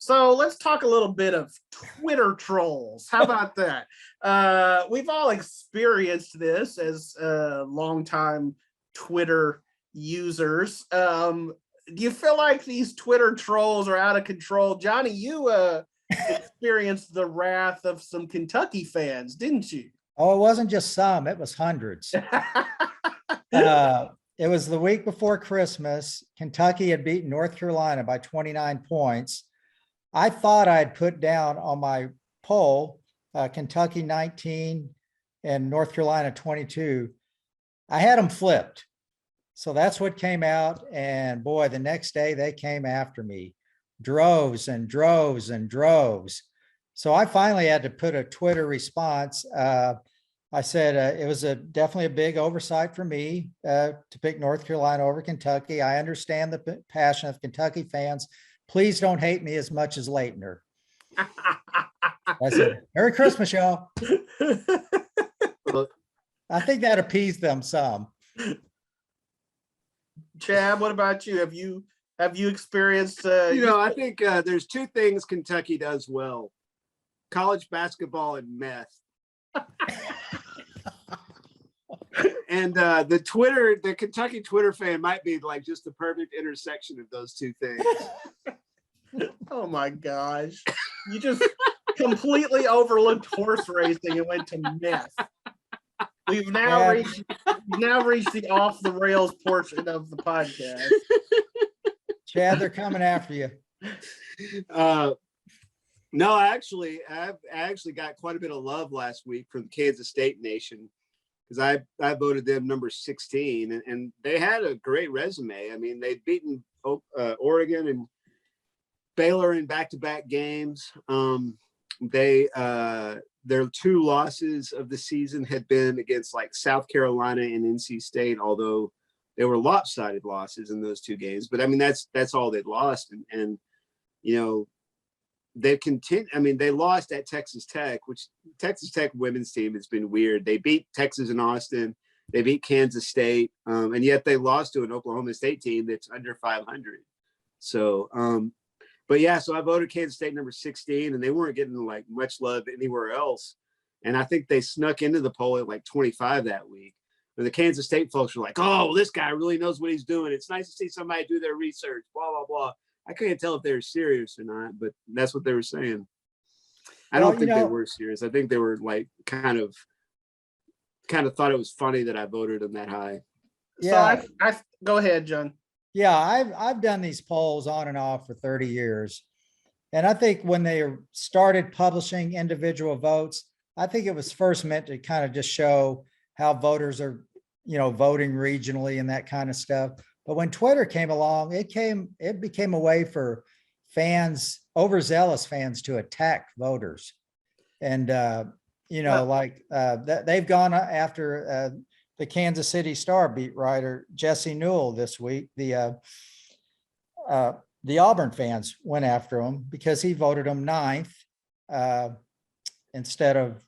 So let's talk a little bit of Twitter trolls. How about that? We've all experienced this as longtime Twitter users. Do you feel like these Twitter trolls are out of control? Johnny, you experienced the wrath of some Kentucky fans, didn't you? Oh, it wasn't just some, it was hundreds. It was the week before Christmas. Kentucky had beaten North Carolina by 29 points. I thought I'd put down on my poll, Kentucky 19 and North Carolina 22. I had them flipped. So that's what came out. And boy, the next day they came after me, droves and droves and droves. So I finally had to put a Twitter response. I said it was definitely a big oversight for me to pick North Carolina over Kentucky. I understand the passion of Kentucky fans. Please don't hate me as much as Leitner. I said, Merry Christmas, y'all. I think that appeased them some. Chad, what about you? Have you experienced? I think there's two things Kentucky does well: college basketball and meth. And the Kentucky Twitter fan might be like just the perfect intersection of those two things. Oh my gosh. You just completely overlooked horse racing and went to meth. We've now reached the off the rails portion of the podcast. Chad, they're coming after you. No, I actually got quite a bit of love last week from the Kansas State Nation, because I voted them number 16, and they had a great resume. I mean, they'd beaten Oregon and Baylor in back-to-back games. Their two losses of the season had been against like South Carolina and NC State, although they were lopsided losses in those two games. But I mean, that's all they'd lost, and they continue. I mean, they lost at Texas Tech, which Texas Tech women's team has been weird. They beat Texas and Austin, they beat Kansas State, and yet they lost to an Oklahoma State team that's under 500. So, but yeah, so I voted Kansas State number 16, and they weren't getting like much love anywhere else. And I think they snuck into the poll at like 25 that week. And the Kansas State folks were like, "Oh, well, this guy really knows what he's doing. It's nice to see somebody do their research." Blah blah blah. I couldn't tell if they were serious or not, but that's what they were saying. I don't think they were serious. I think they were like kind of thought it was funny that I voted them that high. Yeah. So I go ahead, John. Yeah, I've done these polls on and off for 30 years. And I think when they started publishing individual votes, I think it was first meant to kind of just show how voters are, voting regionally and that kind of stuff. But when Twitter came along, it became a way for fans, overzealous fans, to attack voters. And, they've gone after the Kansas City Star beat writer Jesse Newell this week. The Auburn fans went after him because he voted him 9th instead of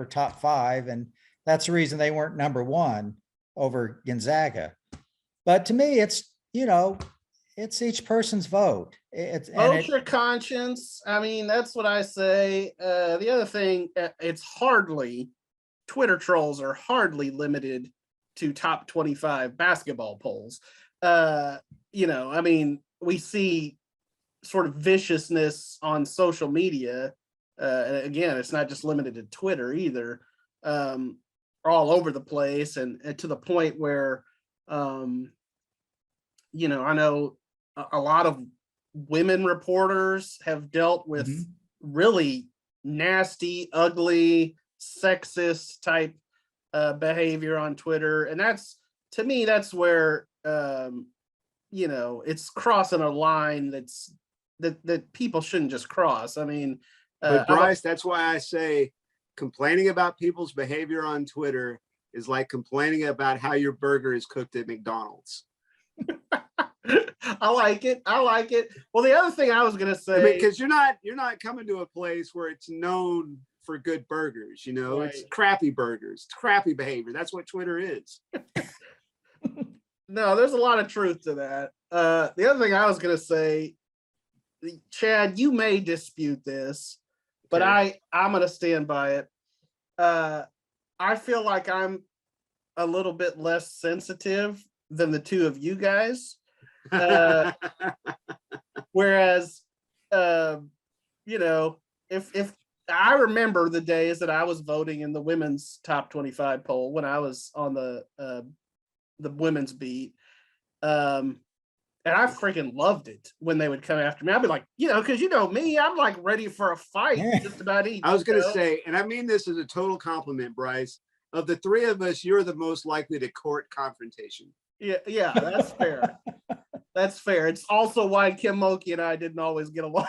top 5. And that's the reason they weren't number 1 over Gonzaga. But to me, it's each person's vote. Vote your conscience. I mean, that's what I say. The other thing, Twitter trolls are hardly limited to top 25 basketball polls. I mean, we see sort of viciousness on social media. Again, it's not just limited to Twitter either. All over the place, and to the point where, I know a lot of women reporters have dealt with really nasty, ugly, sexist type behavior on Twitter. And that's where, it's crossing a line that people shouldn't just cross. I mean, but Brice, that's why I say complaining about people's behavior on Twitter is like complaining about how your burger is cooked at McDonald's. I like it. Well, the other thing I was going to say, because you're not coming to a place where it's known for good burgers, right. It's crappy burgers, it's crappy behavior. That's what Twitter is. No, there's a lot of truth to that. The other thing I was going to say, Chad, you may dispute this, but Okay. I'm gonna stand by it. I feel like I'm a little bit less sensitive than the two of you guys. Whereas, you know, if I remember the days that I was voting in the women's top 25 poll when I was on the women's beat, and I freaking loved it when they would come after me. I'd be like, you know, because you know me, I'm like ready for a fight just about each. I was going to you know? say, and I mean this as a total compliment, Brice. Of the three of us, you're the most likely to court confrontation. Yeah, that's fair. That's fair. It's also why Kim Mulkey and I didn't always get along.